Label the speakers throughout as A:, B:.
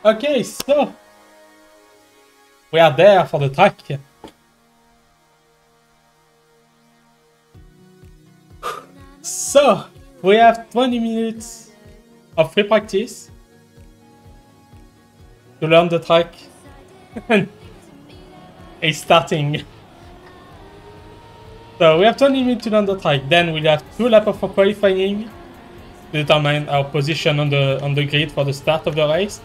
A: Okay, so we are there for the track. So we have 20 minutes of free practice to learn the track. It's starting. So we have 20 minutes to learn the track. Then we'll have 2 laps of qualifying to determine our position on the grid for the start of the race.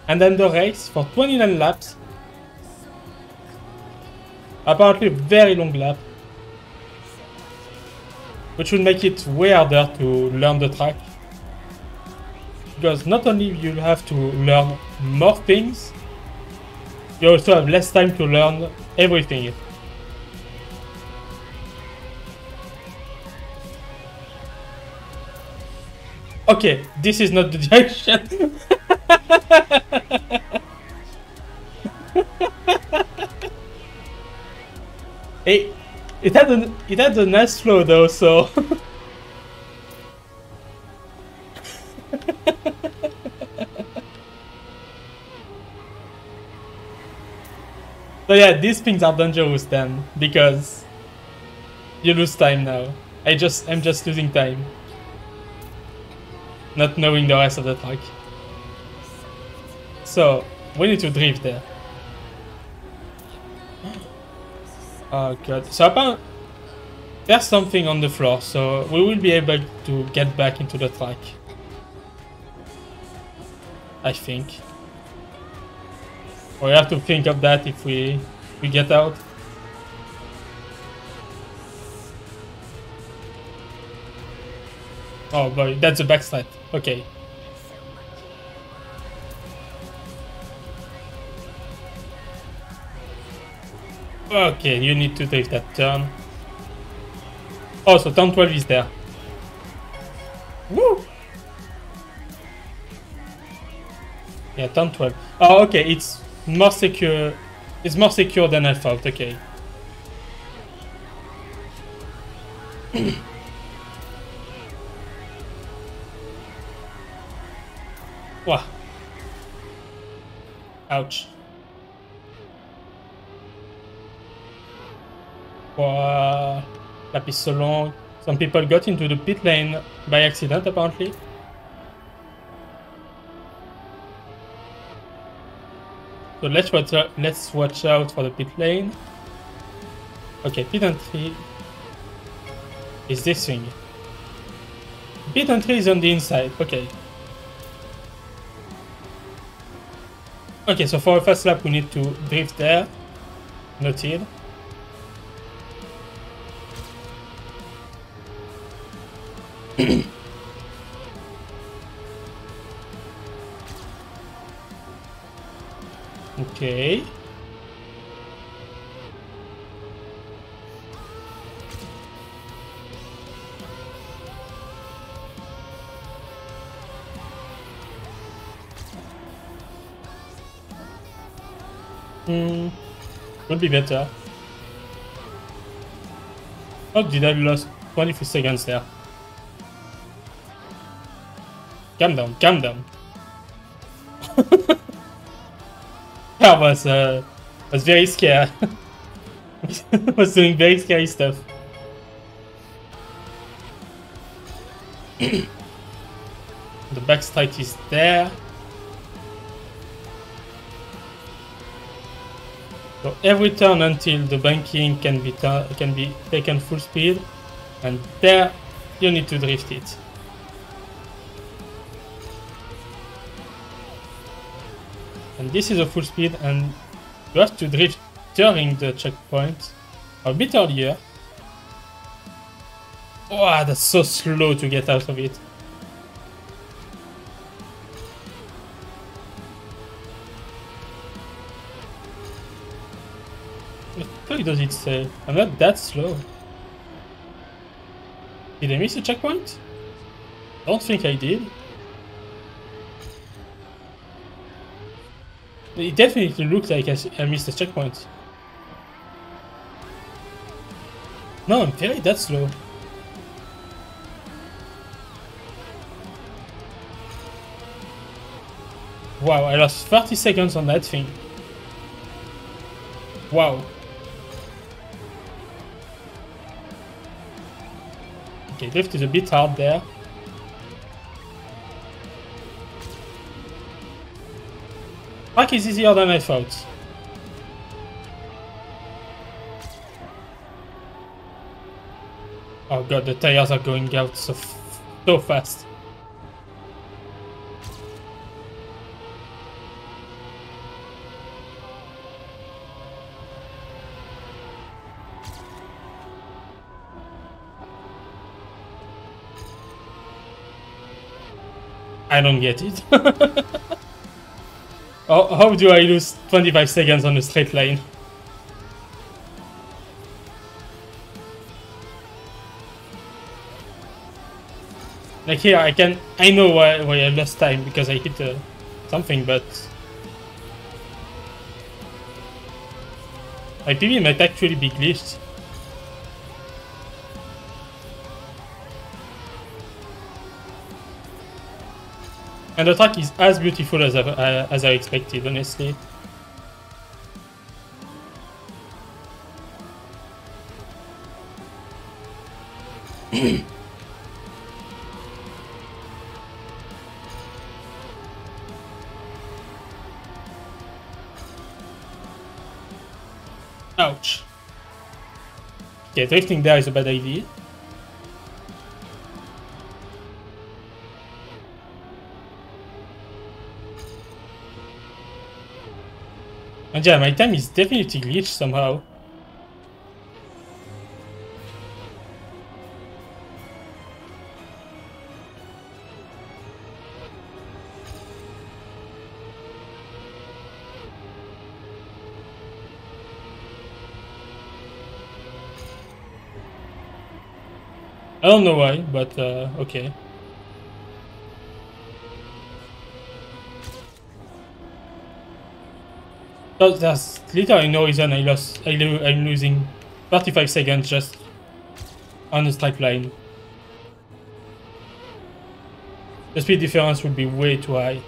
A: And then the race for 29 laps. Apparently a very long lap. Which will make it way harder to learn the track. Because not only you'll have to learn more things, you also have less time to learn everything. Okay, this is not the direction. Hey, it had a nice flow though, so. So yeah, these things are dangerous then, because you lose time now. I'm just losing time. Not knowing the rest of the track. So, we need to drift there. Oh god. So apparently, there's something on the floor, so we will be able to get back into the track. I think. We have to think of that if we get out. Oh boy, that's a backslide. Okay. Okay, you need to take that turn. Oh, so turn 12 is there. Woo! Yeah, turn 12. Oh, okay, it's more secure. It's more secure than I thought, okay. Wow. Ouch. Wow. Lap is so long. Some people got into the pit lane by accident, apparently. So let's watch out for the pit lane. Okay, pit entry is this thing. Pit entry is on the inside, okay. Okay, so for a first lap we need to drift there. Noted. Okay. Could be better. Oh, did I lose 23 seconds there? Calm down, calm down. I was very scared. Was doing very scary stuff. The backstrike is there. So every turn until the banking can be taken full speed, and there you need to drift it. And this is a full speed, and you have to drift during the checkpoint, a bit earlier. Wow, that's so slow to get out of it. What does it say? I'm not that slow. Did I miss a checkpoint? I don't think I did. It definitely looks like I missed a checkpoint. No, I'm very that slow. Wow, I lost 30 seconds on that thing. Wow. Okay, drift is a bit hard there. Track is easier than I thought. Oh god, the tires are going out so fast. I don't get it. How do I lose 25 seconds on a straight line? Like here, I know why I lost time because I hit something, but my PB might actually be glitched. And the track is as beautiful as I expected, honestly. Ouch. Okay, drifting there is a bad idea. And yeah, my time is definitely glitched somehow. I don't know why, but okay. So there's literally no reason I'm losing 35 seconds just on a straight line. The speed difference would be way too high.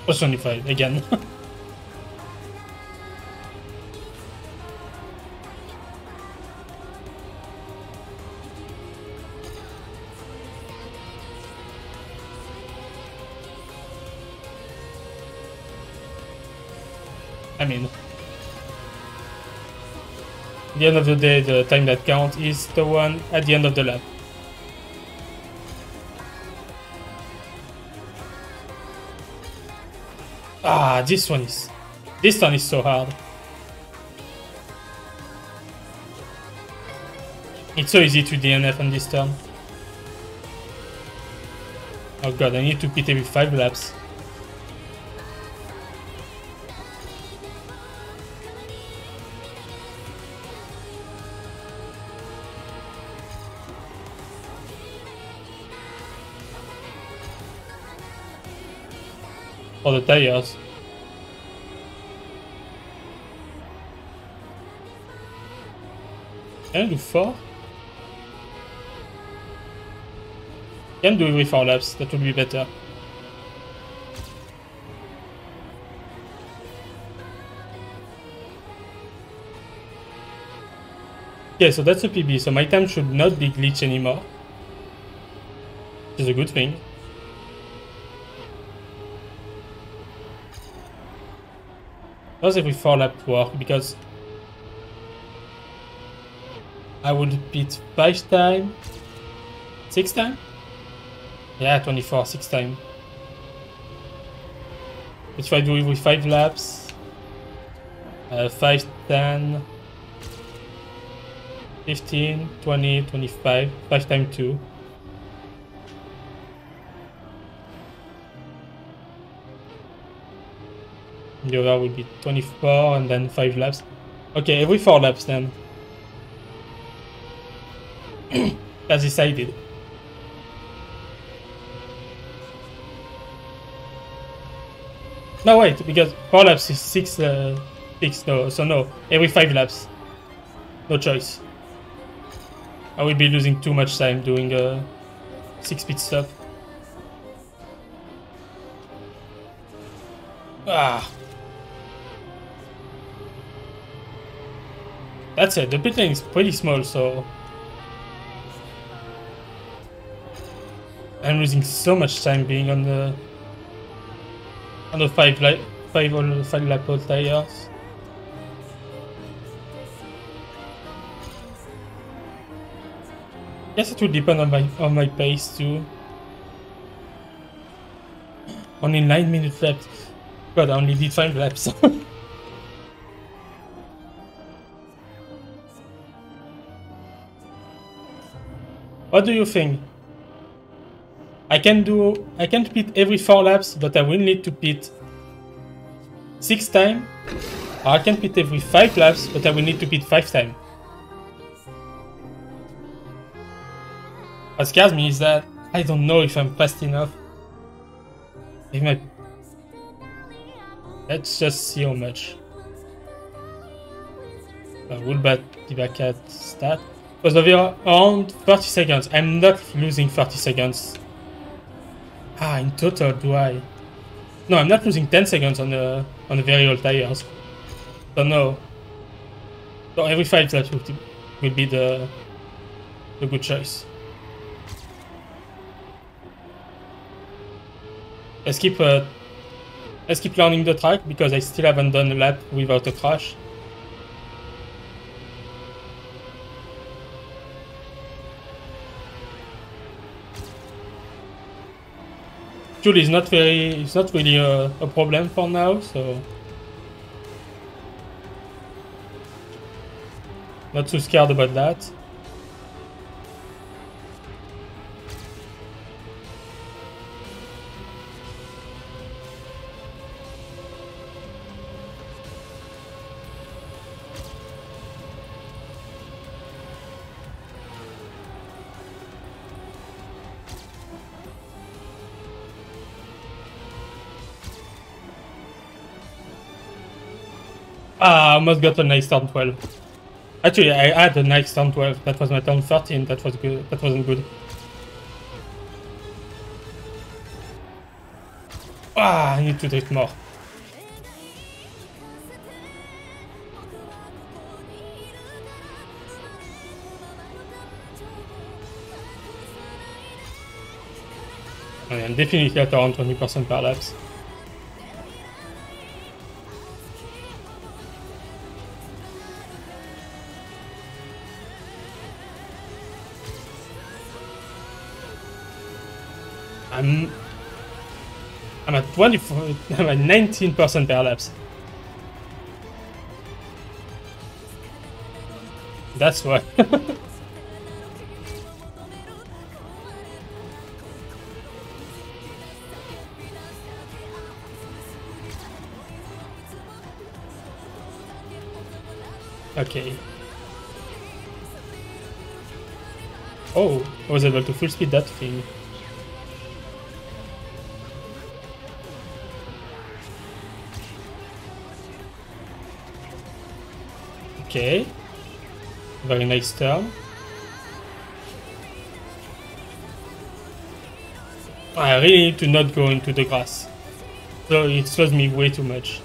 A: Plus 25 again. I mean, at the end of the day, the time that counts is the one at the end of the lap. Ah, this one is so hard. It's so easy to DNF on this turn. Oh god, I need to pit every 5 laps. For the tires. Can I do 4? Can do every 4 laps, that would be better. Okay, so that's a PB, so my time should not be glitched anymore. Which is a good thing. Does every 4 lap work? Because I would pit 5 times, 6 times? Yeah, 24, 6 times. But if I do it with 5 laps, 5, 10, 15, 20, 25, 5 times 2. The other would be 24 and then 5 laps. Okay, every 4 laps then. As decided. No, wait, because 4 laps is 6, no, so no, every 5 laps. No choice. I will be losing too much time doing a 6 pit stop. Ah. That's it, the pit lane is pretty small, so... I'm losing so much time being on the 5 lap old tires. Yes, it will depend on my pace too. Only 9 minutes left. God, I only did 5 laps. What do you think? I can pit every 4 laps, but I will need to pit 6 times. Or I can pit every 5 laps, but I will need to pit 5 times. What scares me is that I don't know if I'm fast enough. Let's just see how much. We'll bet the back at stat. Because of around 30 seconds. I'm not losing 30 seconds. Ah, in total, do I? No, I'm not losing 10 seconds on the very old tires. So no. So every 5 laps will be the good choice. Let's keep learning the track because I still haven't done a lap without a crash. Fuel is not really a problem for now, so not too scared about that. Ah, I almost got a nice turn 12. Actually, I had a nice turn 12. That was my turn 13. That was good. That wasn't good. Ah, I need to drift more. I'm definitely at around 20% per laps. I'm at 24. I'm at 19% per laps. That's why. Okay. Oh, I was able to full speed that thing. Okay. Very nice turn. I really need to not go into the grass. So it slows me way too much.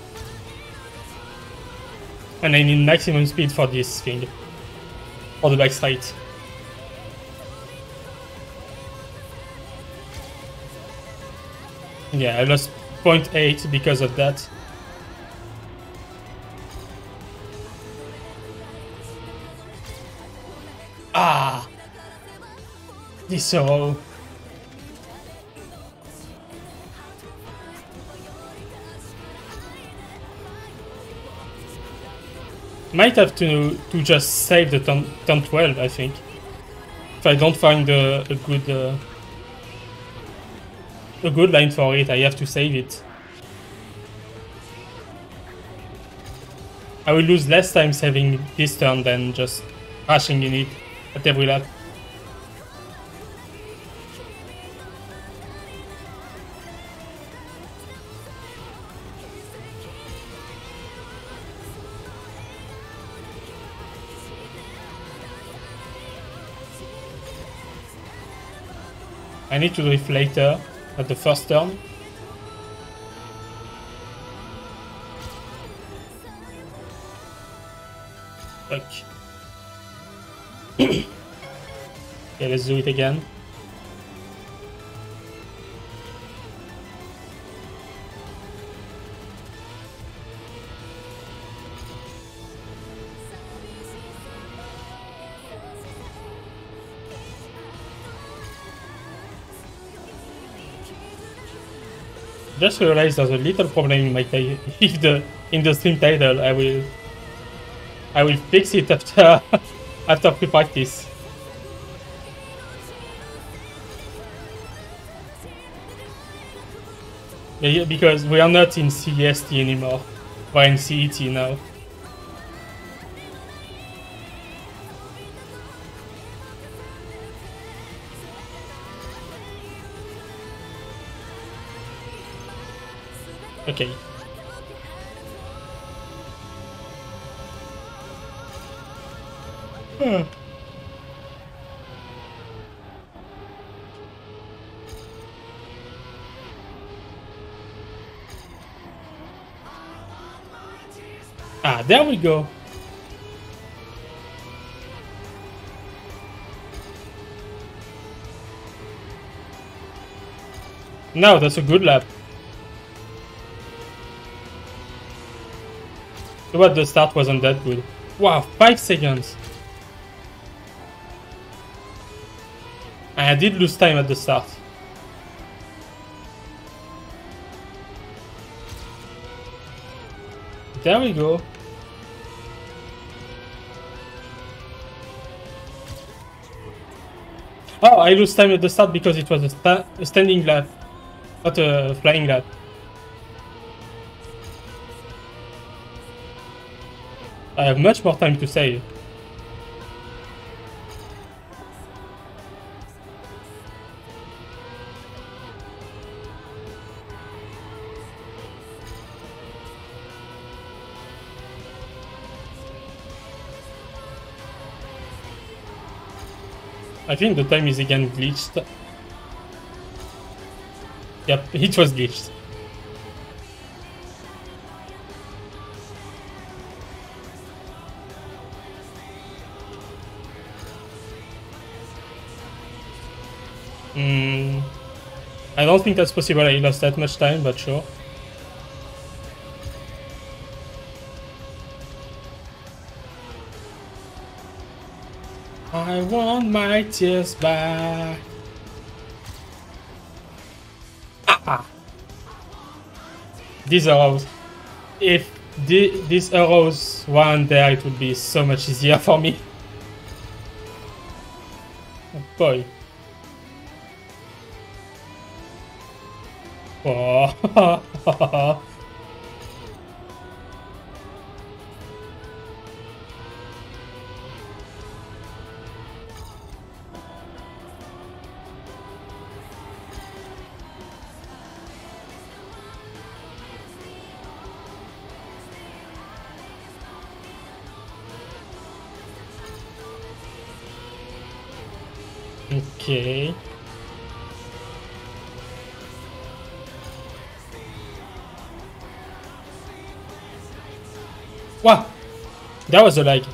A: And I need maximum speed for this thing. For the back straight. Yeah, I lost 0.8 because of that. Ah! This so... Might have to just save the turn 12, I think. If I don't find a good line for it, I have to save it. I will lose less time saving this turn than just crashing in it at every lap. I need to drift later, at the first turn. Fuck. Okay, let's do it again. Just realized there's a little problem in my in the stream title. I will fix it after after pre-practice. Yeah, because we are not in CEST anymore. We're in CET now. Okay. Ah, there we go. No, that's a good lap. But the start wasn't that good. Wow, 5 seconds. I did lose time at the start. There we go. Oh, I lose time at the start because it was a standing lap, not a flying lap. I have much more time to save. I think the time is again glitched. Yep, it was glitched. I don't think that's possible. I lost that much time, but sure. I want my tears back. Ah! These arrows. If these arrows weren't there, it would be so much easier for me. Oh boy. Oh. Okay. Wow, that was a lag.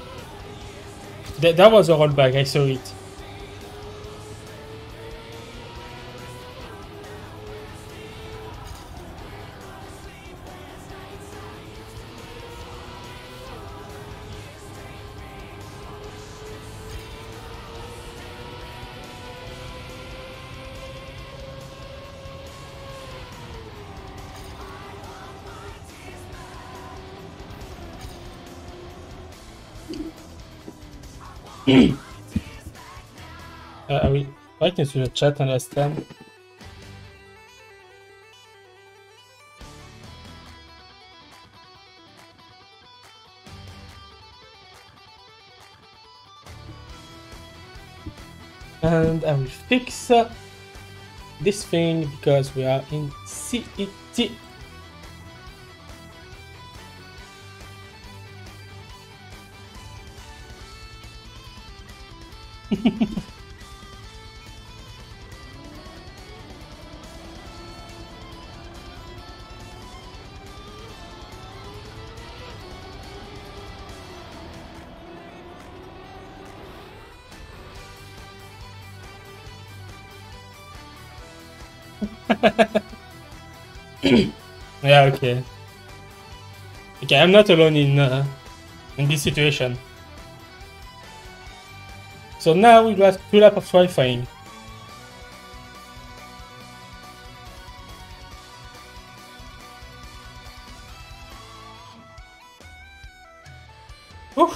A: That was a rollback. I saw it. I will write into the chat and ask them. And I will fix this thing because we are in CET. Yeah, okay. Okay, I'm not alone in this situation. So now we have 2 laps of qualifying. Oof.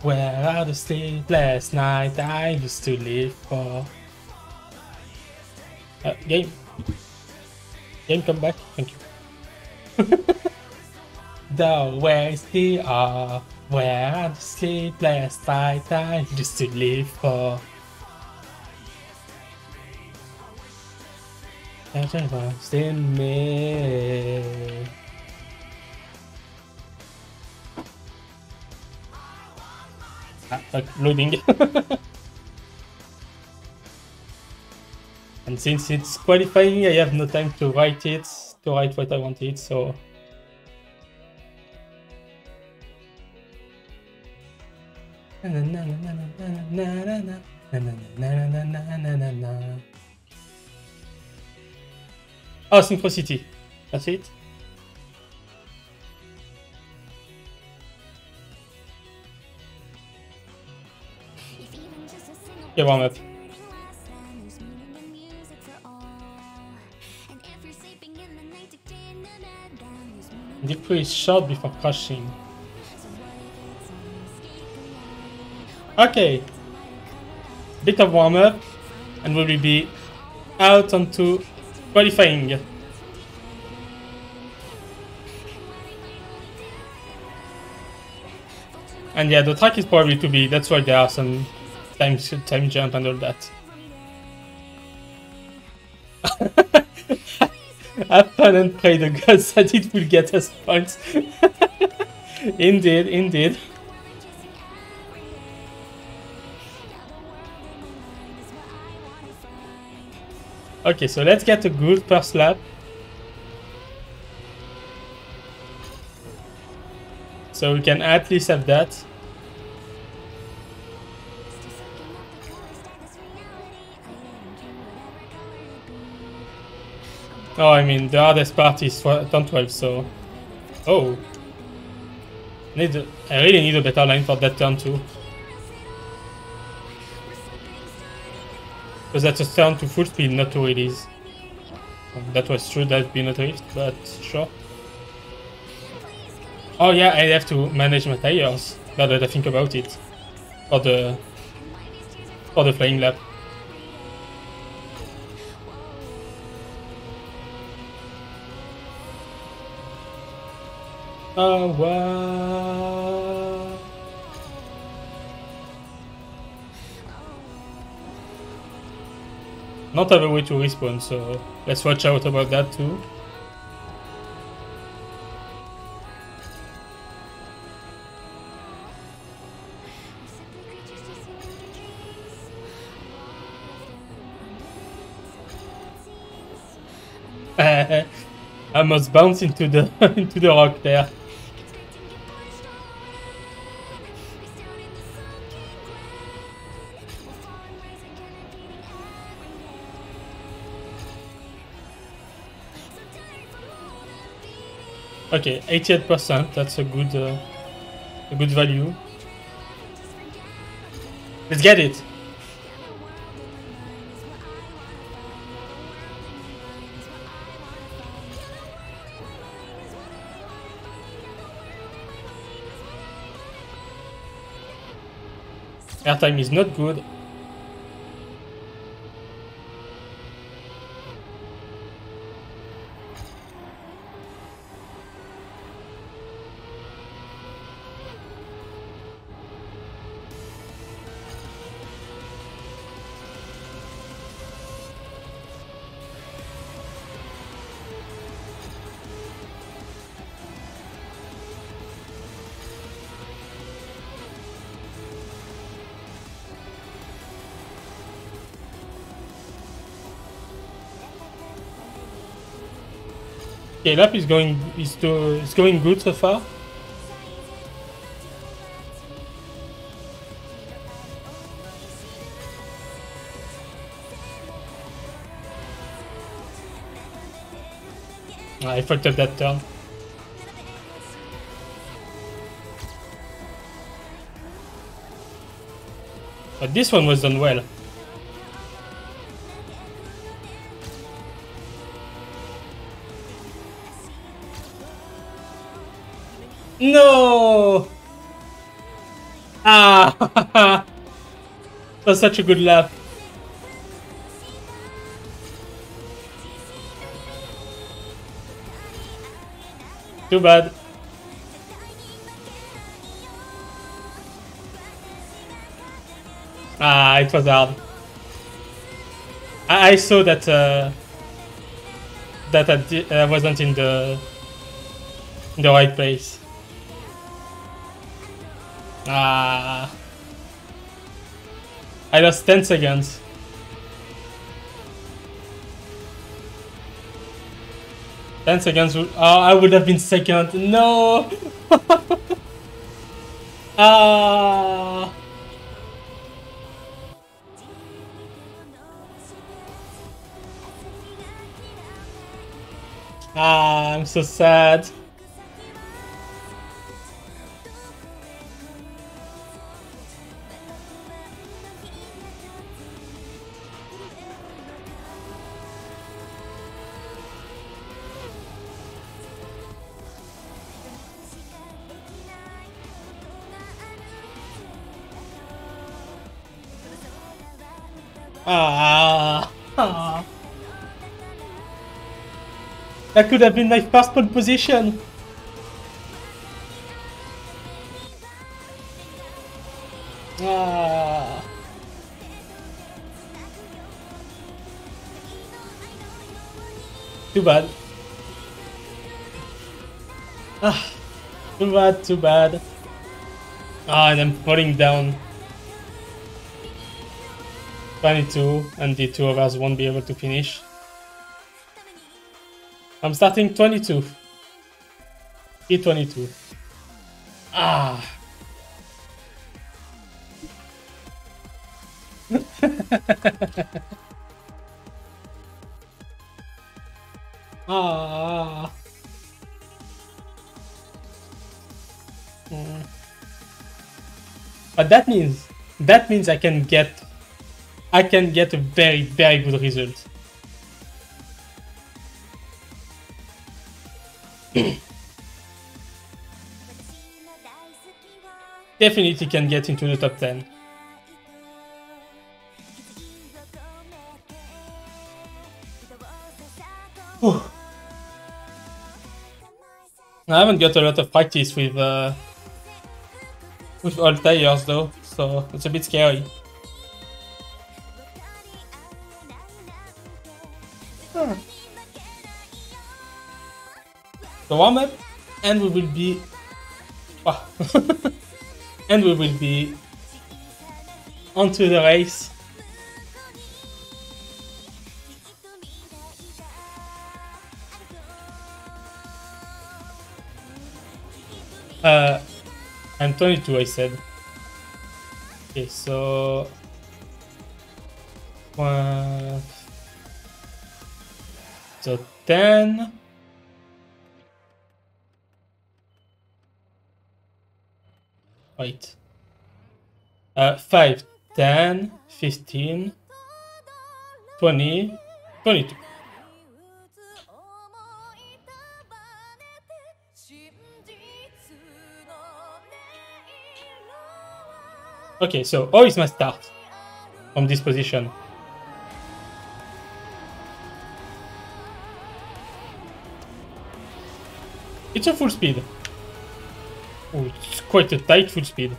A: Where are the sleepless night I used to live for? Game. Game, come back. Thank you. The ways they are. Where are the sleepless night I used to live for? Everyone's in me. Loading. And since it's qualifying, I have no time to write what I wanted, so... Oh, synchronicity. That's it? Okay, warm up. Decrease short before crashing. Okay. Bit of warm up, and we will be out onto qualifying. And yeah, the track is probably too big, that's why there are some time jump and all that. Have fun and pray the gods that it will get us points. Indeed, indeed. Okay, so let's get a good first lap. So we can at least have that. Oh, I mean, the hardest part is turn 12, so... Oh. I really need a better line for that turn too. Because that's a turn to full speed, not to release. That was true, that'd be not drift, but sure. Oh yeah, I have to manage my tires, now that I think about it. For the flying lap. Oh, wow. Not have a way to respawn, so let's watch out about that too. I must bounce into the into the rock there. Okay, 88%. That's a good value. Let's get it. Airtime is not good. Okay, lap is going good so far. I fucked up that turn. But this one was done well. No! Ah! That's such a good lap. Too bad. Ah, it was hard. I saw that that I wasn't in the right place. Ah, I lost 10 seconds. Oh, I would have been second. No. Ah. Ah, I'm so sad. Ah. Ah. That could have been my first pole position. Ah. Too bad. Ah. Too bad, too bad. Ah, and I'm falling down. 22, and the two of us won't be able to finish. I'm starting 22. E22. Ah. Ah. But that means I can get a very, very good result. Definitely can get into the top 10. Whew. I haven't got a lot of practice with all tires though, so it's a bit scary. The warm up, and we will be, and we will be onto the race. I'm 22, I said. Okay, so so 10. Wait. 5, 10, 15, 20, 22. Okay, so how is my start from this position? It's a full speed. Oh, it's quite a tight full speed.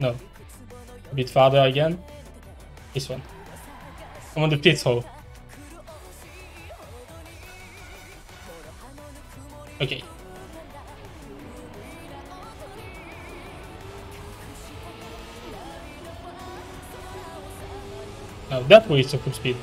A: No. A bit farther again. This one. I'm on the pit hole. Okay. Now that way is a full speed.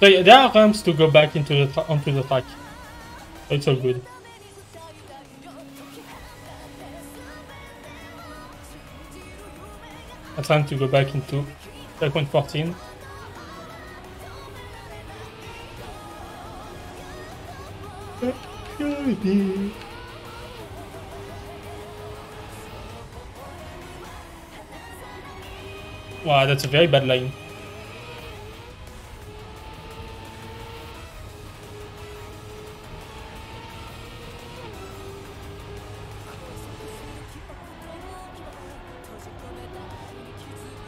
A: So yeah, there are ramps to go back into the onto the track. So it's all good. I'm trying to go back into 5.14. Wow, that's a very bad line.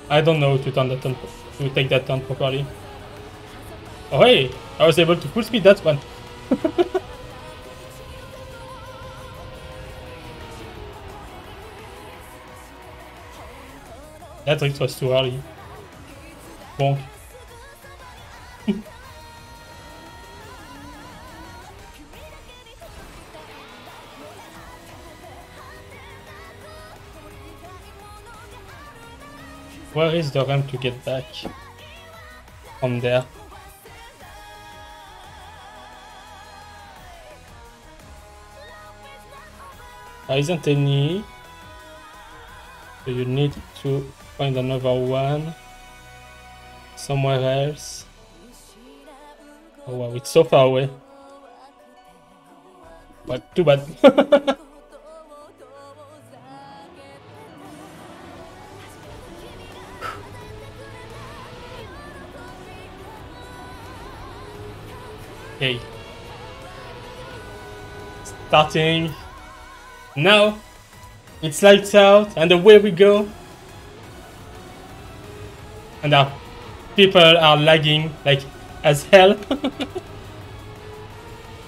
A: I don't know to turn that turn, to take that turn properly. Oh hey, I was able to full speed that one. That drift was too early. Bonk. Where is the ramp to get back from there? There isn't any. So you need to find another one somewhere else. Oh wow, it's so far away. But too bad. Okay. Starting now. It's lights out and away we go. And our people are lagging like as hell.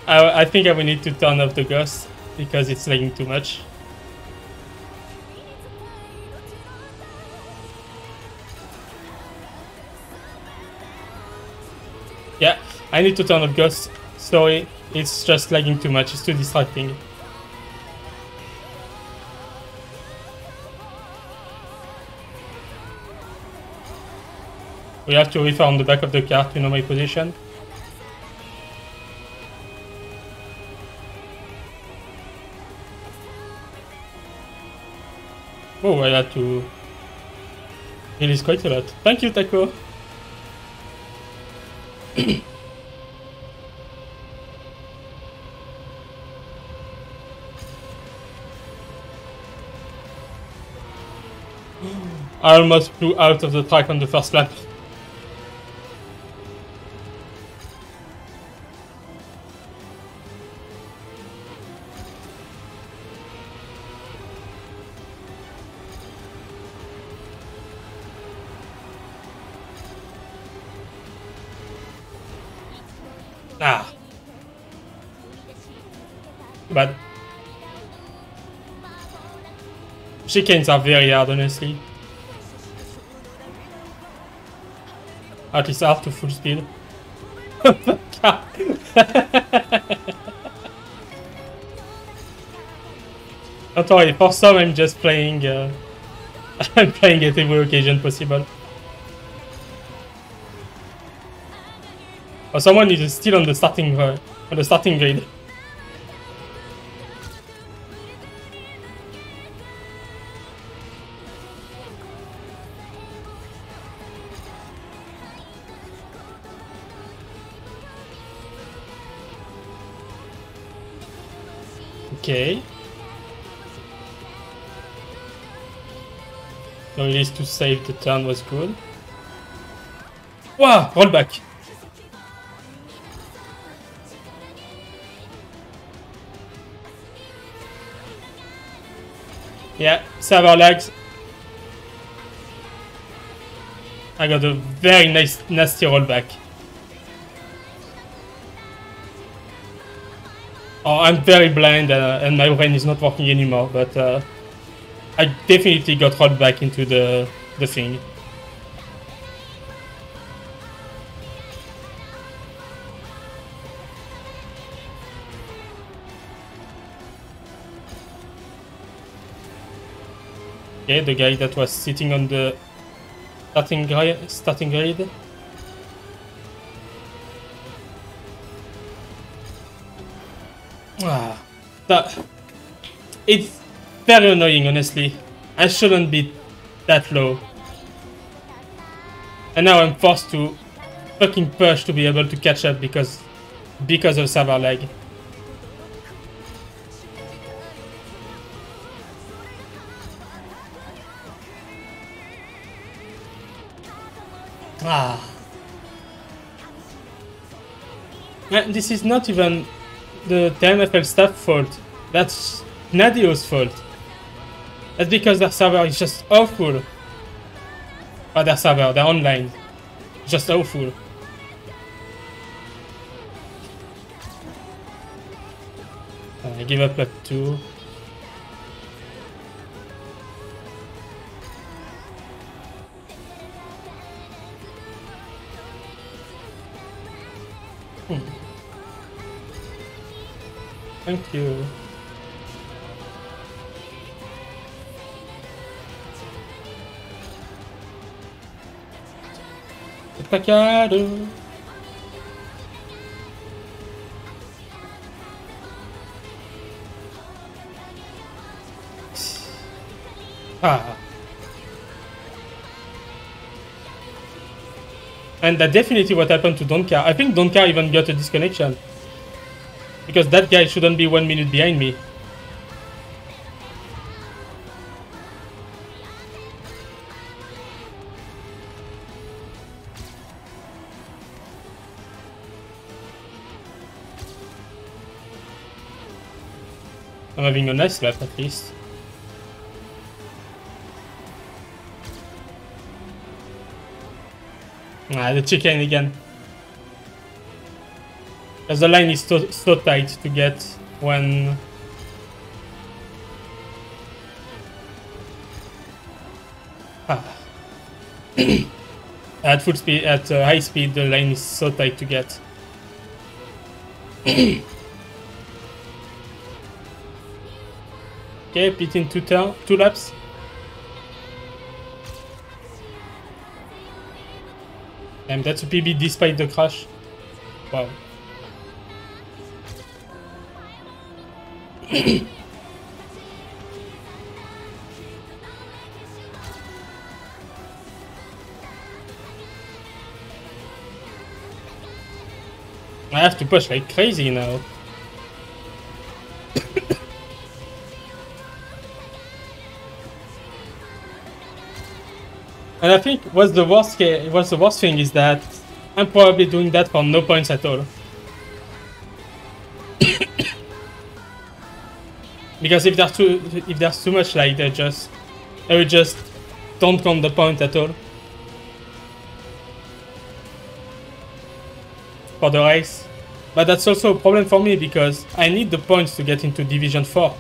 A: I think I will need to turn off the ghost because it's lagging too much. Yeah, I need to turn off ghost. Sorry, it's just lagging too much. It's too distracting. We have to refer on the back of the car to know my position. Oh, I had to release quite a lot. Thank you, Taco. I almost flew out of the track on the first lap. Ah. But chicanes are very hard, honestly. At least up to full speed. Don't worry, for some I'm just playing I'm playing at every occasion possible. Oh, someone is still on the starting grid. Okay. The release to save the turn was good. Wow, roll back. Yeah, server lags. I got a very nice, nasty rollback. Oh, I'm very blind and my brain is not working anymore, but I definitely got rolled back into the thing. Okay, the guy that was sitting on the starting grid. That it's very annoying, honestly. I shouldn't be that low. And now I'm forced to fucking push to be able to catch up because of server lag. And this is not even the TMFL staff fault. That's Nadio's fault. That's because their server is just awful. Or their server, their online. Just awful. I give up at 2. Thank you. Atacado. And that's definitely what happened to Donka. I think Donka even got a disconnection. Because that guy shouldn't be 1 minute behind me. I'm having a nice lap at least. The chicken again. Because the line is so tight to get when... At full speed, at high speed, the line is so tight to get. Okay, pit in 2 laps. And that's a PB despite the crash. Wow. I have to push like crazy now. And I think what's the worst thing is that I'm probably doing that for no points at all. Because if there's too much like I will just don't count the point at all for the race. But that's also a problem for me because I need the points to get into Division 4.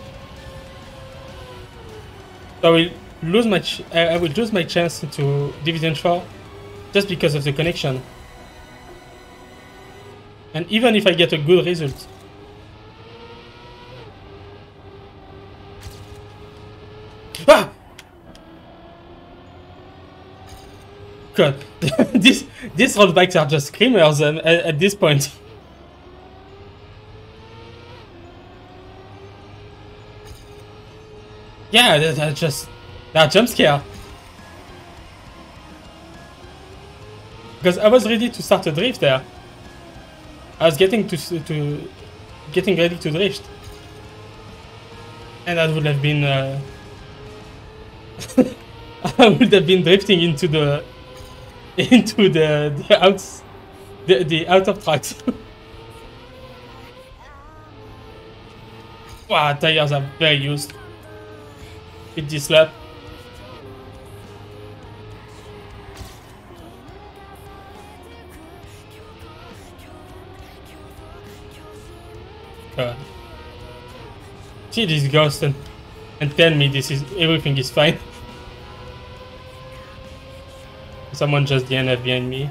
A: So I will lose my chance into Division 4 just because of the connection. And even if I get a good result. Ah! God, these road bikes are just screamers at this point. Yeah, they're jump scare. Because I was ready to start a drift there. I was getting ready to drift, and that would have been I would have been drifting into the out of tracks. Wow, tires are very used with this lap. God. See this ghost and tell me everything is fine. Someone just DNF behind me.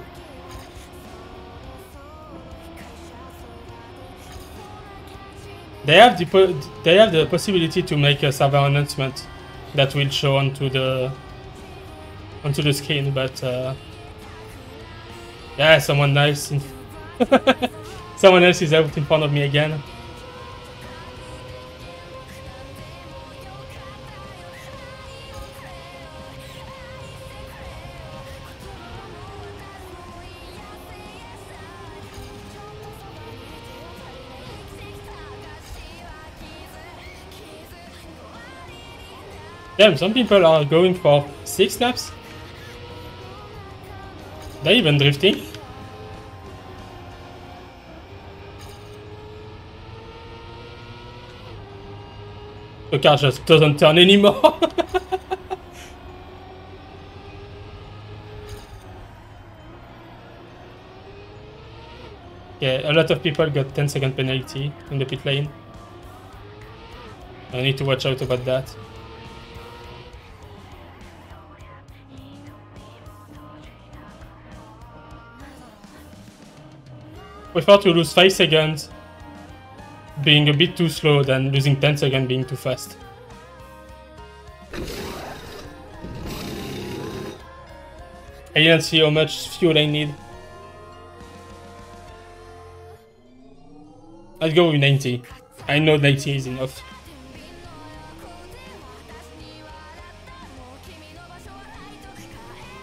A: They have the possibility to make a server announcement that will show onto the screen, but yeah, someone else is out in front of me again. Damn, some people are going for 6 laps. They're even drifting. The car just doesn't turn anymore. Yeah, a lot of people got 10-second penalty in the pit lane. I need to watch out about that. Prefer to lose 5 seconds being a bit too slow than losing 10 seconds being too fast. I didn't see how much fuel I need. I'll go with 90. I know 90 is enough.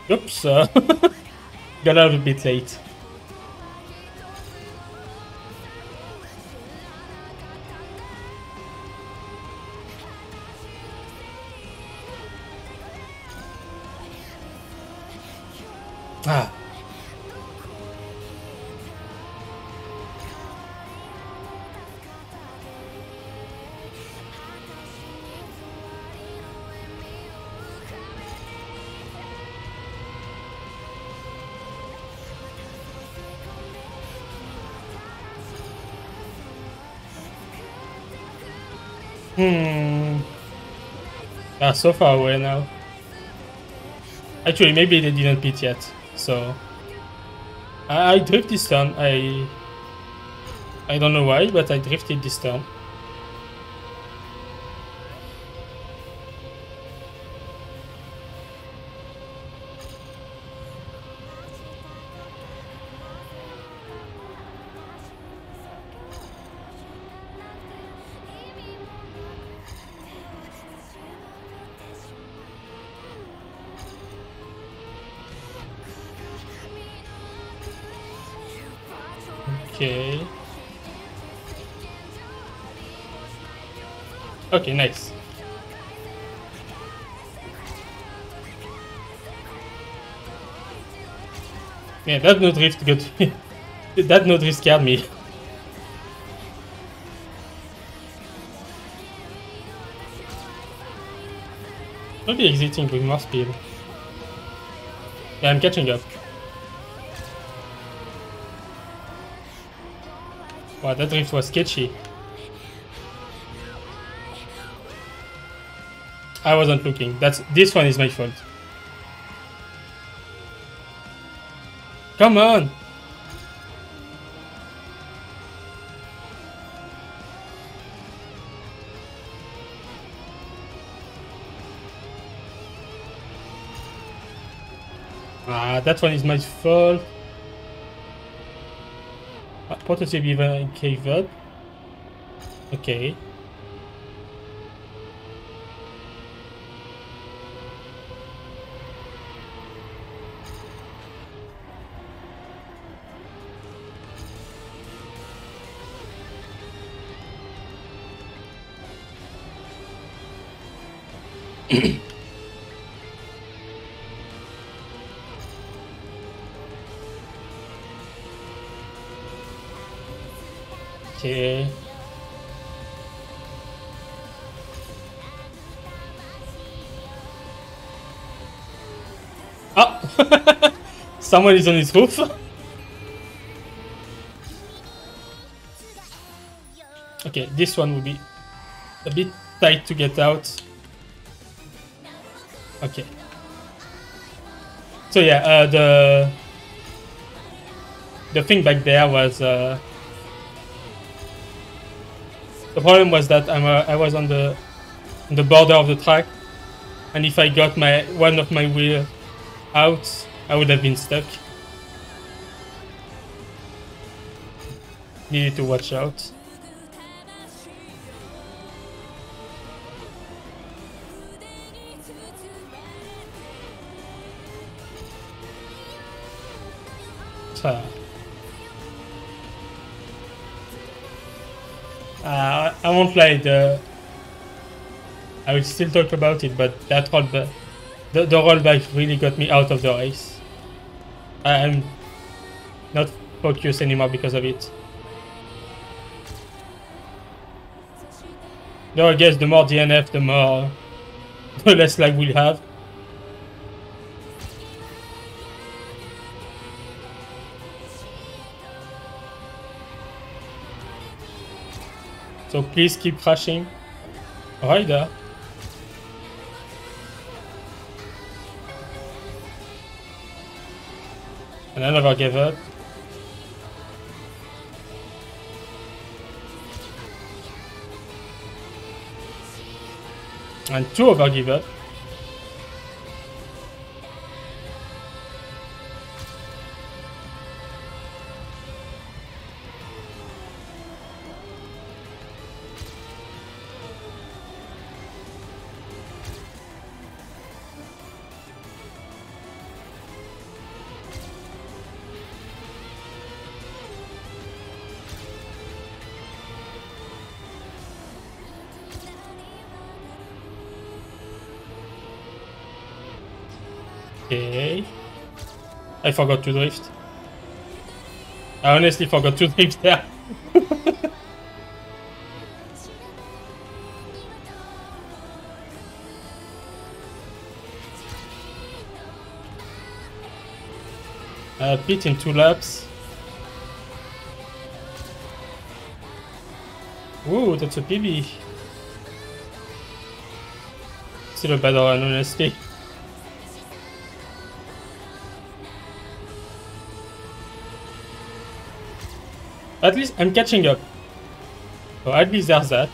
A: Oops, got out a bit late. Ah. Ah, so far away now. Actually, maybe they didn't pit yet, so I drift this turn. I don't know why, but I drifted this turn. Okay. Okay, nice. Yeah, that no drift got me. That no drift scared me. Maybe exiting with more speed. Yeah, I'm catching up. Wow, that drift was sketchy. I wasn't looking. This one is my fault. Come on! Ah, that one is my fault. Potentially even gave up. Okay. Okay. Ah! Someone is on his roof. Okay, this one will be a bit tight to get out. Okay. So yeah, the thing back there was the problem was that I was on the border of the track, and if I got one of my wheels out, I would have been stuck. Needed to watch out. I won't lie, I will still talk about it, but that rollback, the rollback really got me out of the race. I'm not focused anymore because of it. No, I guess the more DNF, the less lag we'll have. So please keep crashing. Right there. And I never gave up. And 2 over give up. Okay. I forgot to drift. I honestly forgot to drift there. Pit in 2 laps. Ooh, that's a PB. Still a bad run, honestly. At least I'm catching up. So at least there's that.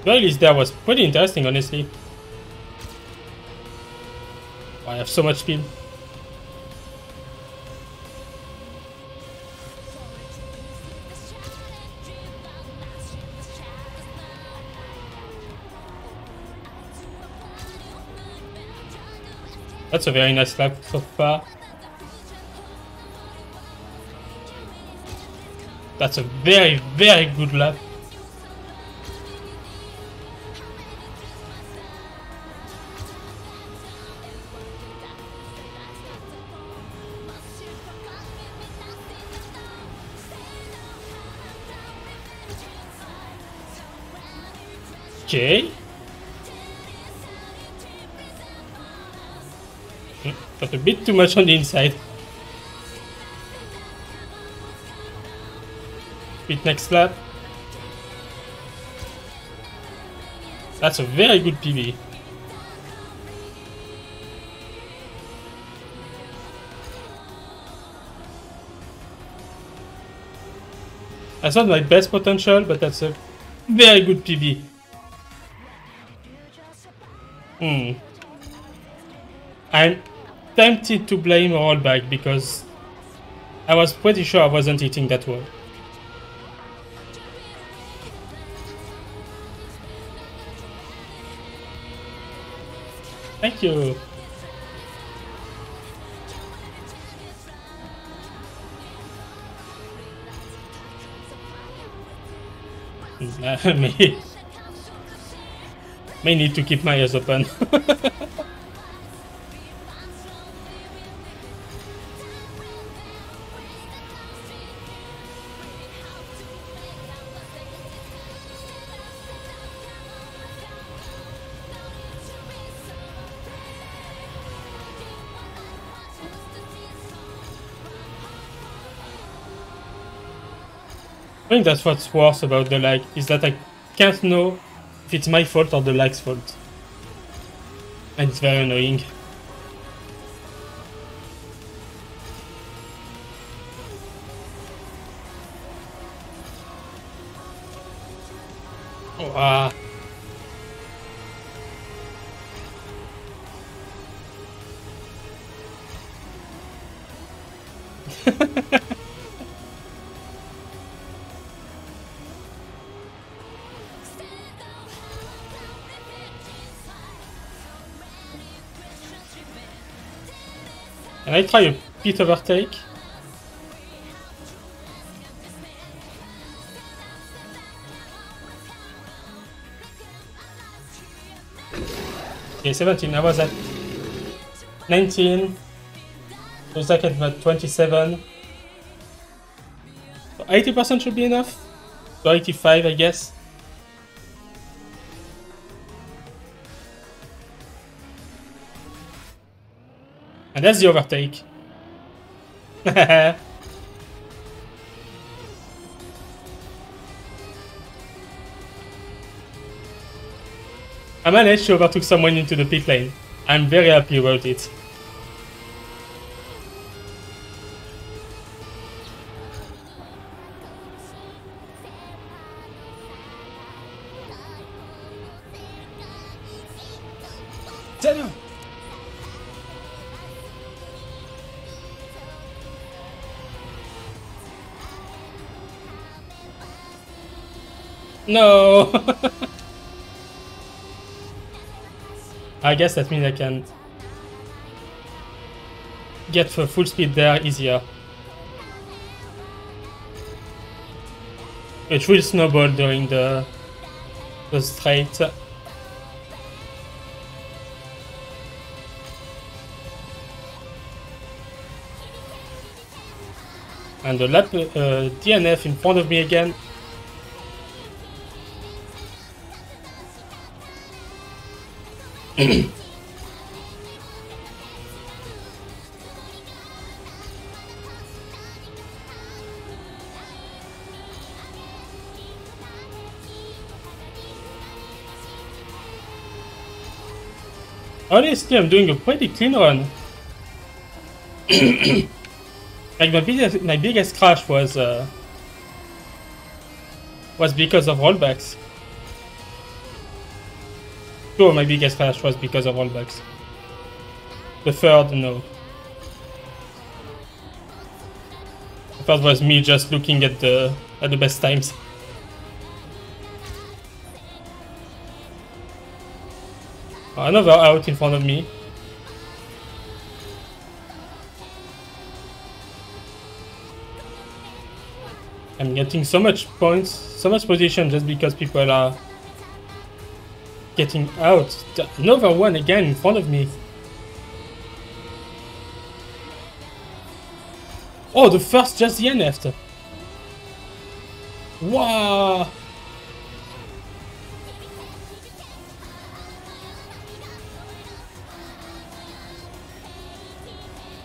A: The release there was pretty interesting, honestly. I have so much speed. That's a very nice lap so far. That's a very, very good lap. Okay. Got a bit too much on the inside. Bit next lap. That's a very good PB. That's not my best potential, but that's a very good PB. I'm tempted to blame rollback because I was pretty sure I wasn't hitting that wall. Thank you. May need to keep my eyes open. I think that's what's worse about the lag, is that I can't know if it's my fault or the lag's fault. And it's very annoying. Oh, ah. Can I try a pit overtake? Okay, 17. I was at 19. So second at 27. So 80% should be enough. So 85, I guess. And that's the overtake. I managed to overtook someone into the pit lane. I'm very happy about it. No! I guess that means I can get for full speed there easier. It will snowball during the straight. And the lap DNF in front of me again. Honestly, I'm doing a pretty clean run. Like my biggest crash was because of rollbacks. Sure, my biggest crash was because of rollbacks. The third, no. The third was me just looking at the best times. Another out in front of me. I'm getting so much points, so much position just because people are getting out. Another one again in front of me. Oh, the first just DNF'd. Wow.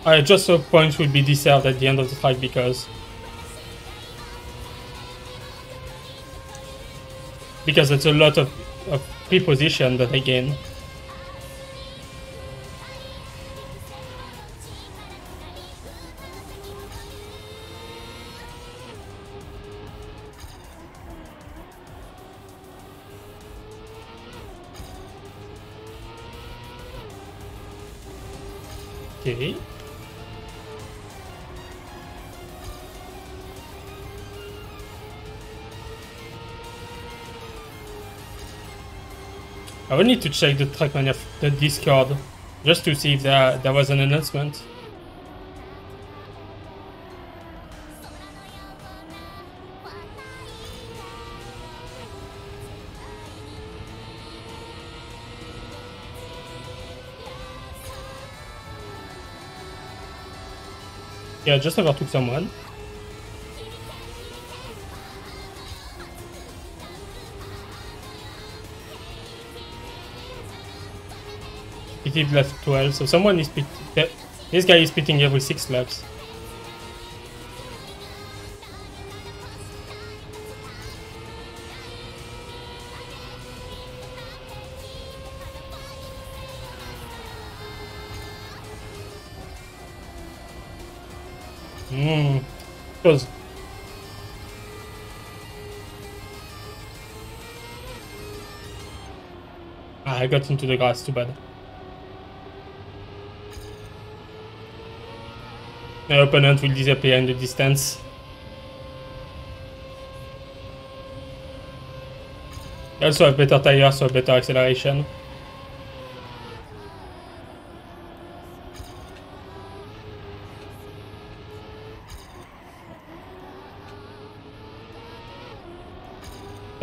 A: I just hope points will be deserved at the end of the track because it's a lot of pre-position that I gain. Okay. I will need to check the Trackmania, the Discord, just to see if there was an announcement. Yeah, just overtook someone. It is left 12, so someone is this guy is pitting every 6 laps. Close. I got into the grass, too bad. My opponent will disappear in the distance. I also have better tires, so better acceleration.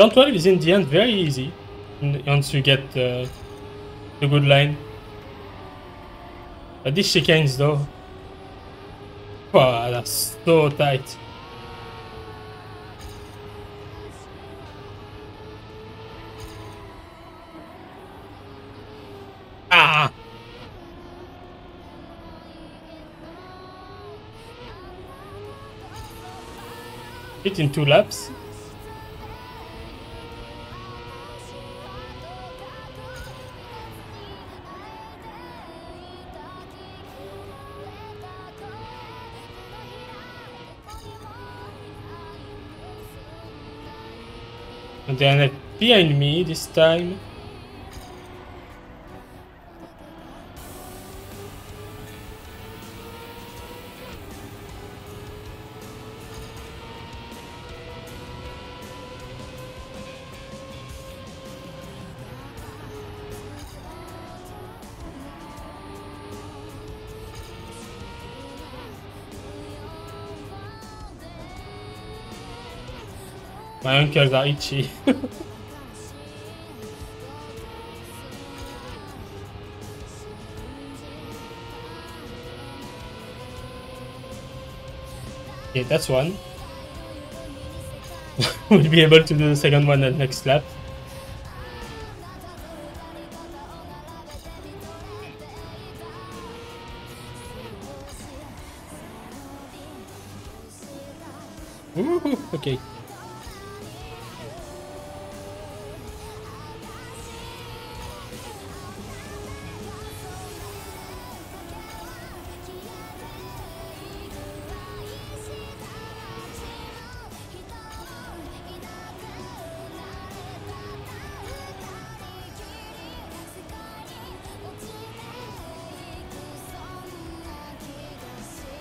A: Turn 12 is in the end very easy once you get the good line. But these chicanes though, wow, that's so tight. Ah! It in 2 laps. And then behind me this time. My ankles are itchy. Okay, that's one. We'll be able to do the second one at next lap. Woohoo! Okay.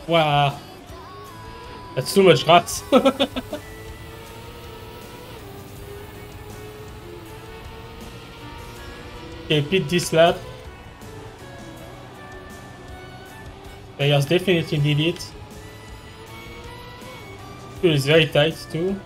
A: Wow, that's too much grass. Okay, pit this lap. Players definitely need it. Fuel is very tight too.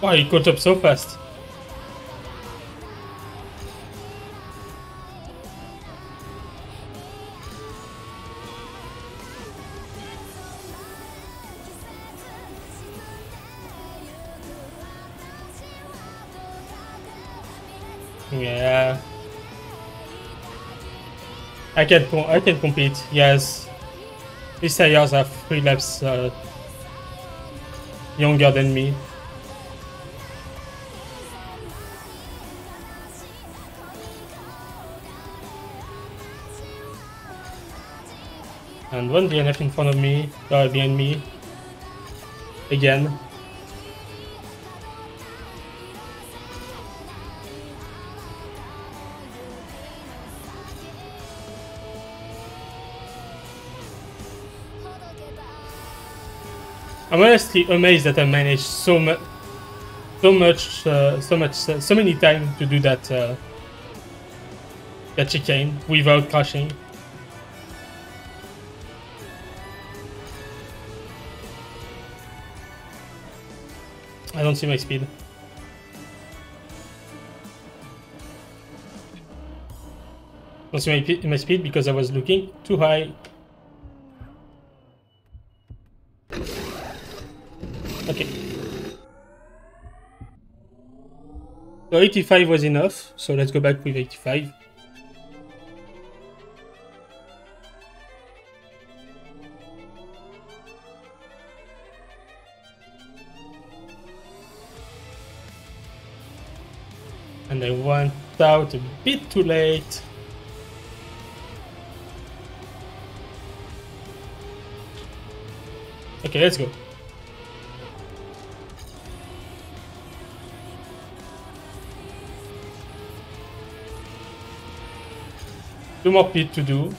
A: Wow, he caught up so fast. Yeah. I can compete, yes. These tires are 3 laps younger than me. And one DNF in front of me, behind me. Again. I'm honestly amazed that I managed so many times to do that that chicane without crashing. I don't see my speed. Don't see my speed because I was looking too high. Okay. So 85 was enough, so let's go back with 85. And I went out a bit too late. Okay, let's go. Two more pit to do.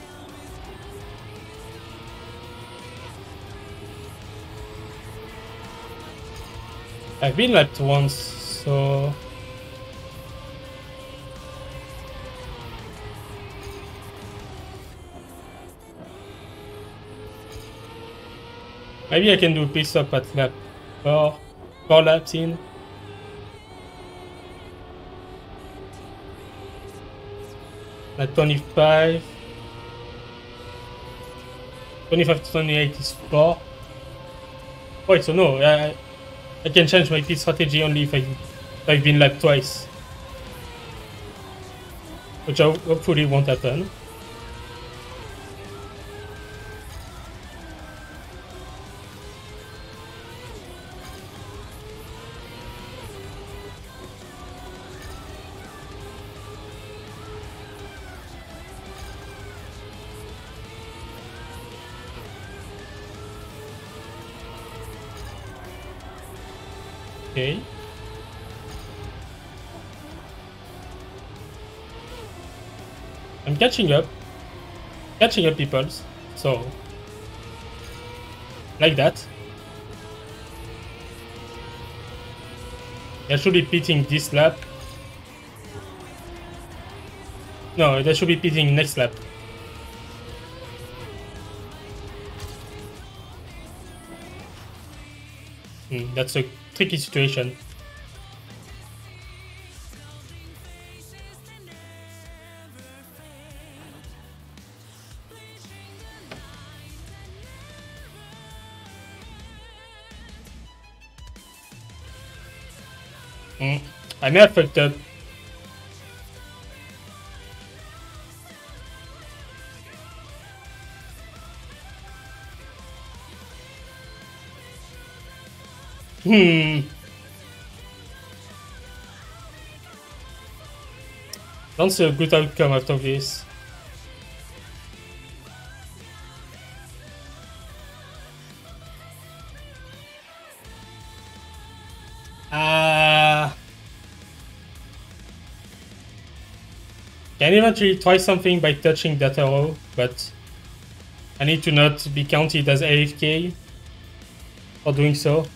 A: I've been lapped once, so... Maybe I can do a pit stop at lap 4 laps in. At 25. 25 to 28 is 4. Wait, so no, I can change my pit strategy only if I've been lapped twice. Which hopefully won't happen. Okay. I'm catching up. Catching up, people. So, like that. I should be pitting this lap. No, they should be pitting next lap. That's a tricky situation. I may have fucked up. Don't see a good outcome after this. Can eventually try something by touching that arrow, but I need to not be counted as AFK for doing so.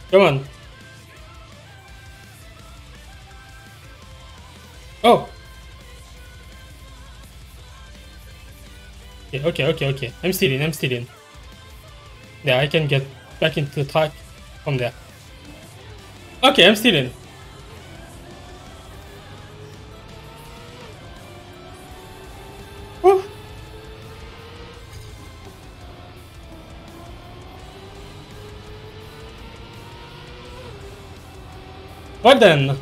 A: Come on. Oh! Okay. I'm still in. Yeah, I can get back into the track from there. Okay, I'm still in. Woo! Well then.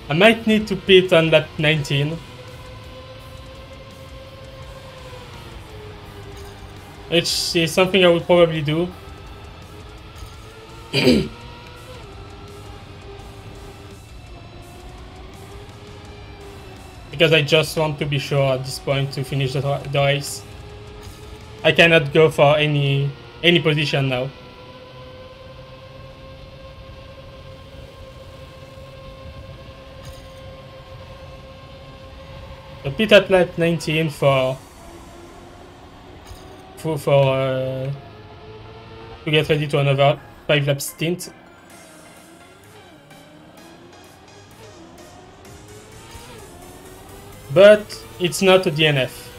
A: I might need to pit on lap 19. Which is something I would probably do. Because I just want to be sure at this point to finish the race. I cannot go for any position now. So pit at lap 19 to get ready to another 5 lap stint. But it's not a DNF.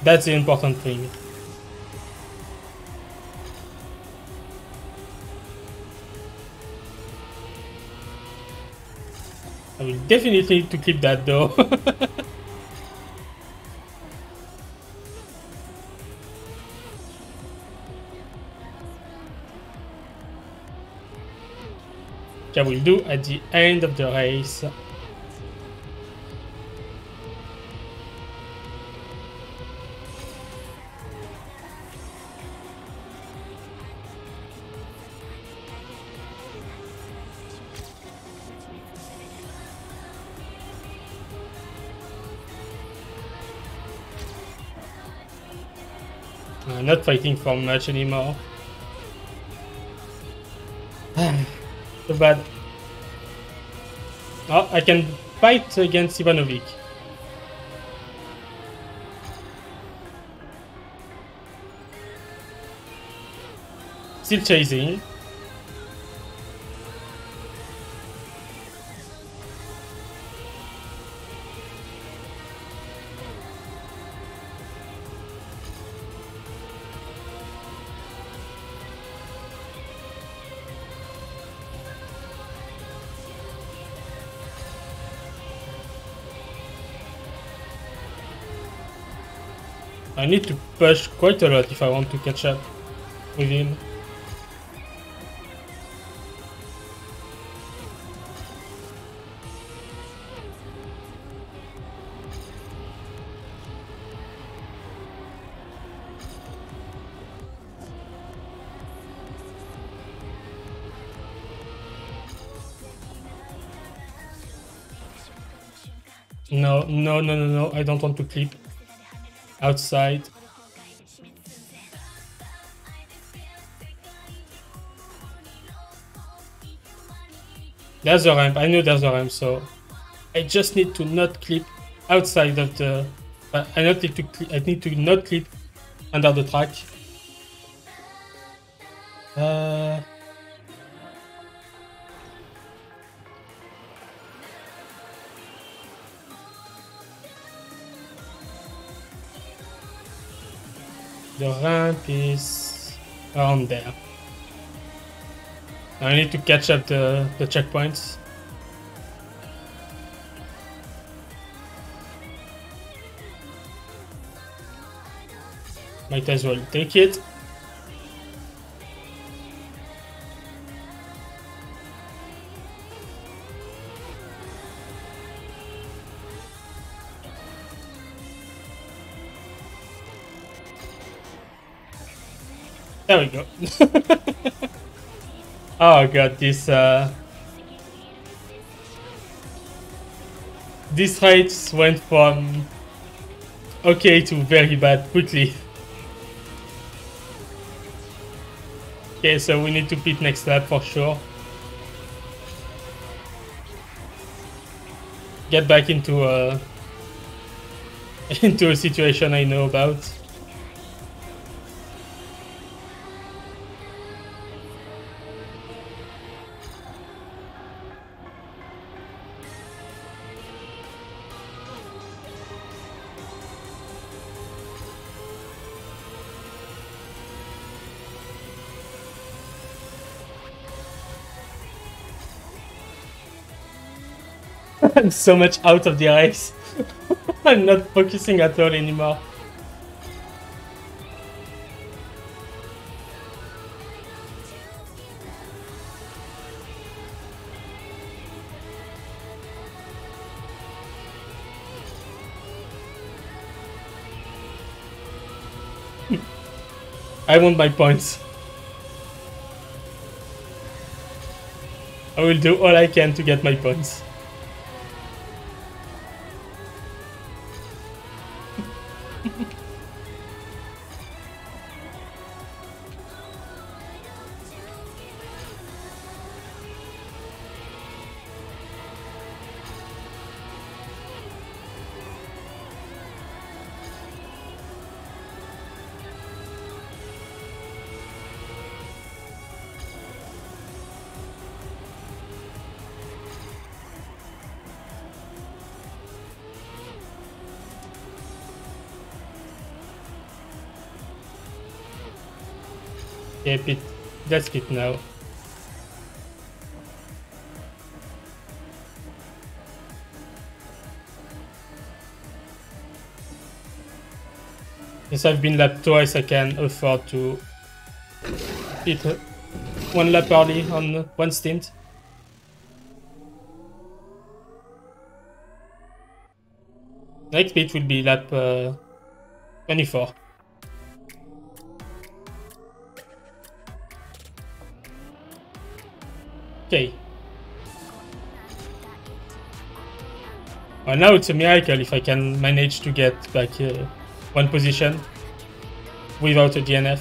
A: That's the important thing. I will definitely need to keep that though. Which I will do at the end of the race. Not fighting for much anymore. Too bad. Oh, I can fight against Ivanovic. Still chasing. I need to push quite a lot if I want to catch up with him. No, no, no, no, no, I don't want to clip outside. There's a ramp, I know there's a ramp, so I just need to not clip outside of the... I need to not clip under the track. The ramp is around there. I need to catch up the checkpoints. Might as well take it. There we go. Oh god, these rates went from okay to very bad quickly. Okay, so we need to pit next lap for sure. Get back into a situation I know about. I'm so much out of the race. I'm not focusing at all anymore. I want my points. I will do all I can to get my points. Yeah, pit. That's pit now. Since I've been lapped twice, I can afford to pit one lap early on one stint. Next pit will be lap 24. Okay. Well, now it's a miracle if I can manage to get back one position. without a DNF.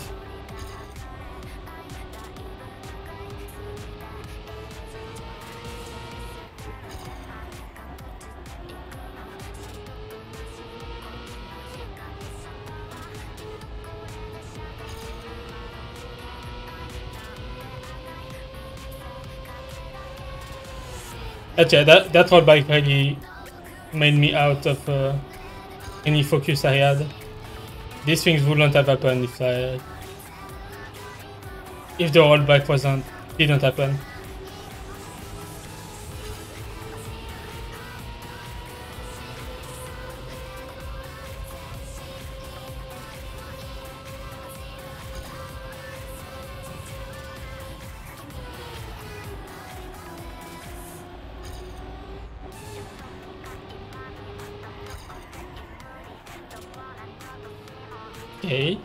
A: But yeah, that rollback really made me out of any focus I had. These things wouldn't have happened if the rollback didn't happen. Okay.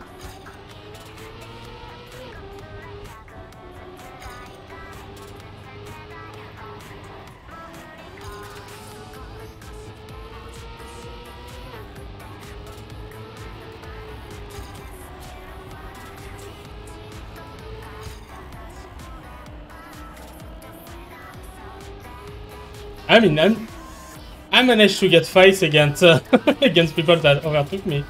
A: I mean, I managed to get fights against against people that overtook me.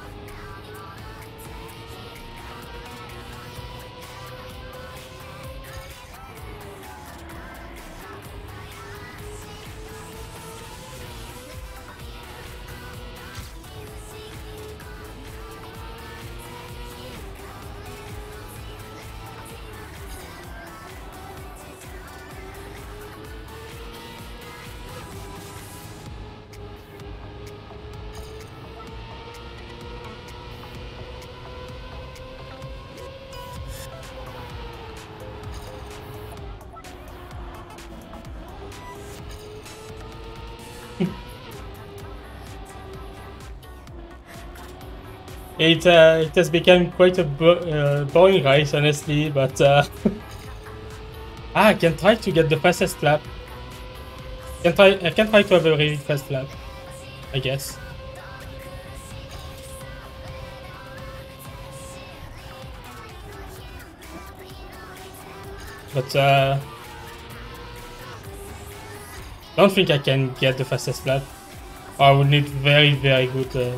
A: It has become quite a boring race, honestly, but I can try to get the fastest lap. I can try to have a really fast lap, I guess. But I don't think I can get the fastest lap. I would need very, very good.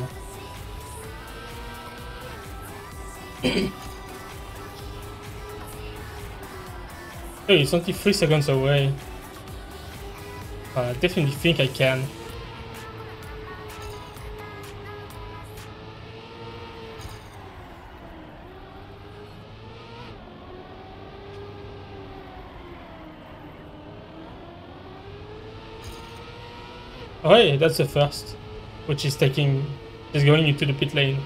A: Oh, it's only 3 seconds away. I definitely think I can. Oh yeah, that's the first, which is going into the pit lane.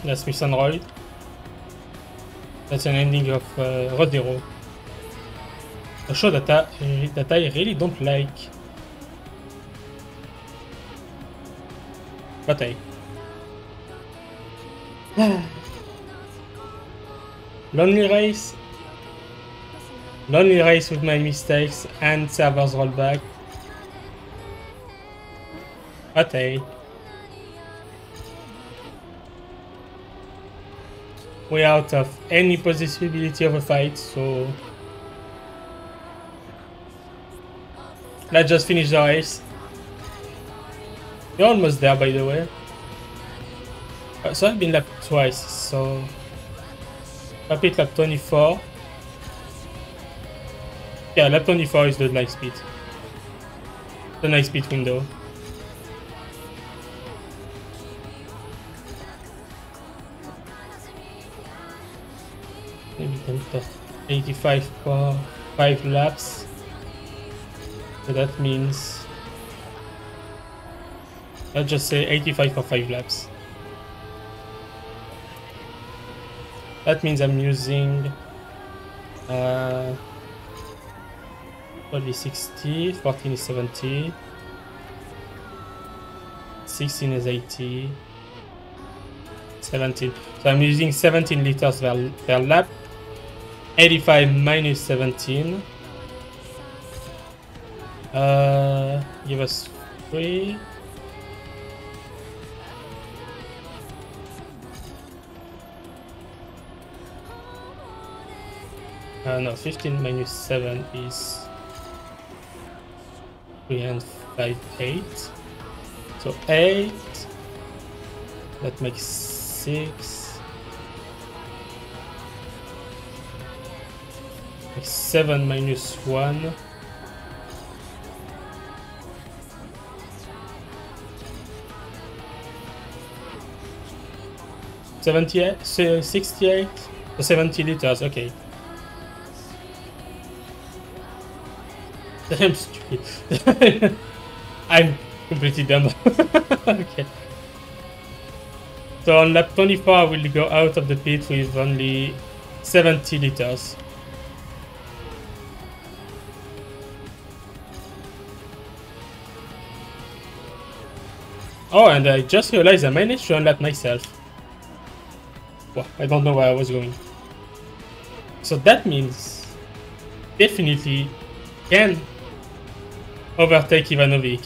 A: That's Miss Android. That's an ending of Road Hero. A show that I really don't like. But hey. Lonely race with my mistakes and servers rollback. But hey. We're out of any possibility of a fight, so let's just finish the race. You're almost there, by the way. So I've been lapped twice, so I picked lap 24. Yeah, lap 24 is the nice speed. The nice speed window. Maybe 85 for 5 laps. So that means, let's just say 85 for 5 laps. That means I'm using probably 60, 14 is 70, 16 is 80, 17. So I'm using 17 liters per lap. 85 minus 17. Give us 3. No, 15 minus 7 is 3 and 5, 8. So 8. That makes 6. 7 minus 1. 78, 68, 70 liters, okay. I'm stupid. I'm completely dumb. Okay. So on lap 24, we'll go out of the pit with only 70 liters. Oh, and I just realized I managed to unlap myself. Well, I don't know where I was going. So that means definitely can overtake Ivanovic.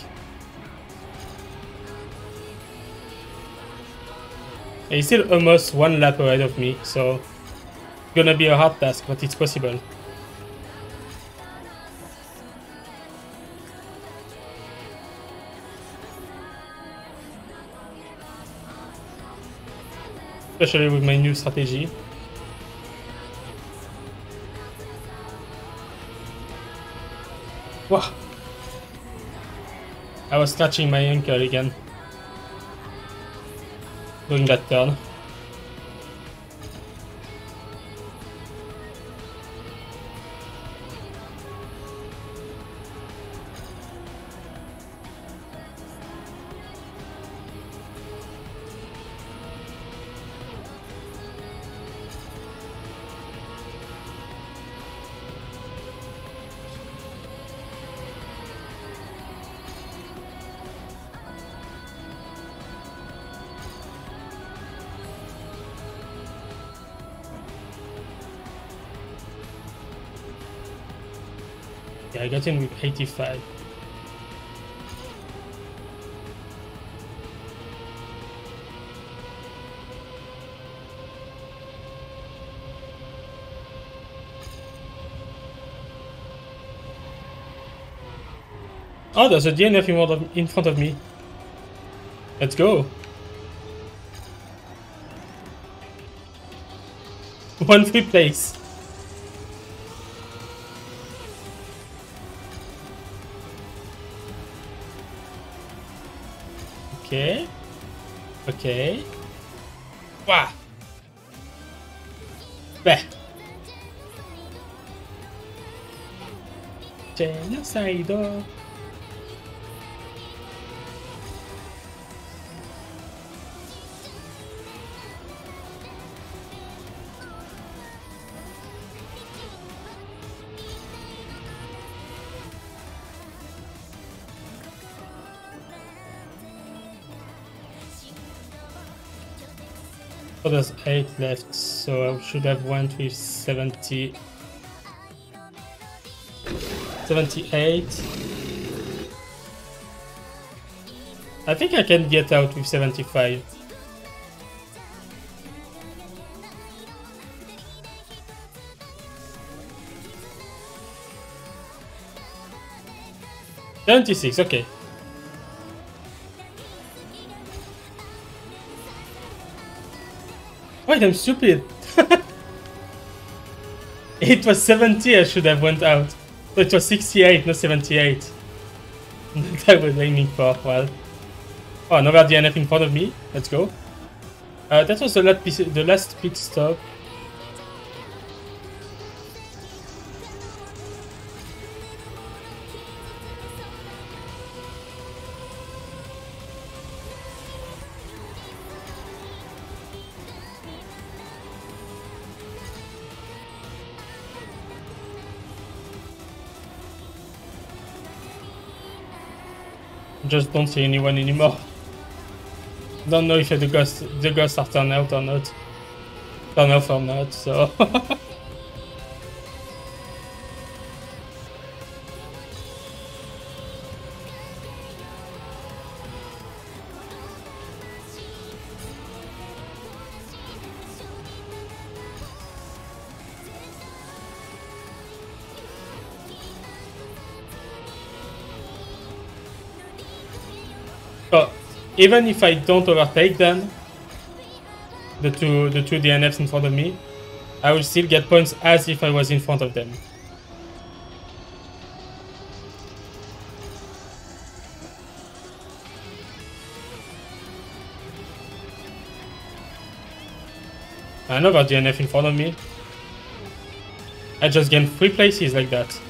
A: He's still almost 1 lap ahead of me, so it's gonna be a hard task, but it's possible. Especially with my new strategy. Wow! I was scratching my ankle again doing that turn. Yeah, I got in with 85. Oh, there's a DNF in front of me. Let's go. 1 free place. Okay. Okay. Wow. Beh. Genocide. So there's 8 left, so I should have went with 70. 78. I think I can get out with 75. $76, okay. Wait, I'm stupid. It was 70 I should have went out. So it was 68, not 78. That I was aiming for. Well. Oh, another DNF in front of me. Let's go. That was the last pit stop. Just don't see anyone anymore. Don't know if the ghosts are turned out or not. Turned off or not, so. So even if I don't overtake them, the two DNFs in front of me, I will still get points as if I was in front of them. Another DNF in front of me. I just gained 3 places like that.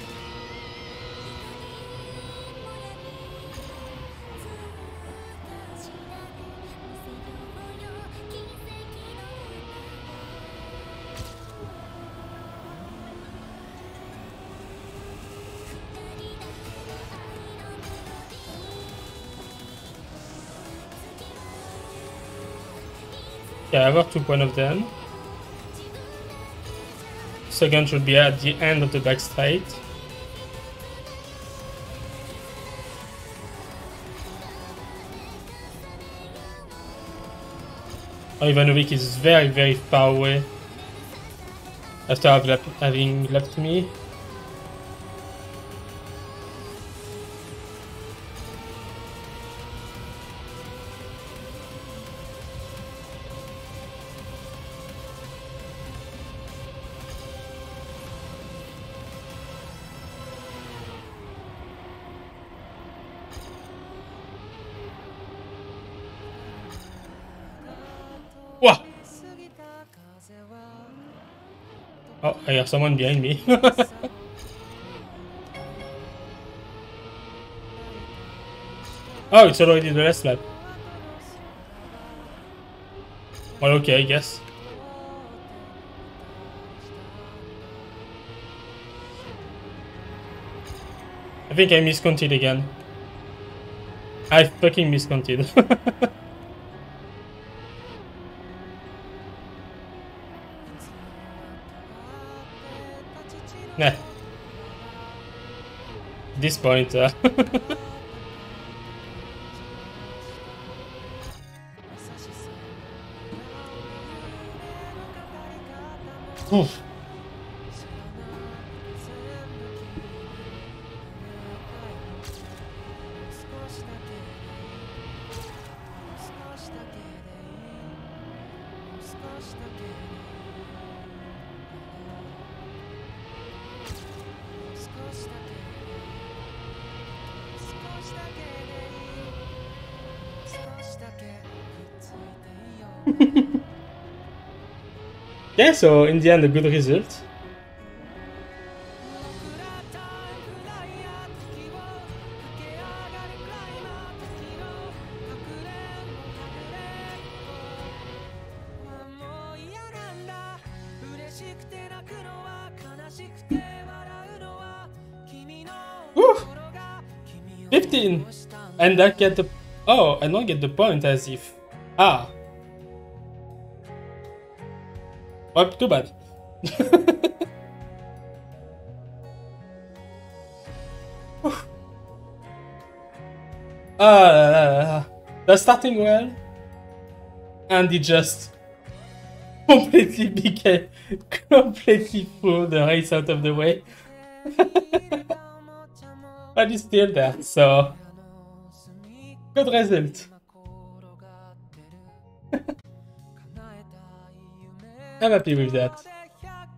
A: Yeah, I have 2 points of them. Second should be at the end of the back straight. Oh, Ivanovic is very, very far away after having left me. Wow! Oh, I have someone behind me. Oh, it's already the last lap. Well, okay, I guess. I think I miscounted again. I fucking miscounted. Nah. This point, Oof. Yeah, so in the end, a good result. Woo! 15! And I get the... Oh, I don't get the point as if... Ah. Oh, too bad. They're starting well. And it just completely became... completely threw the race out of the way. But it's still there, so... Good result. I'm happy with that.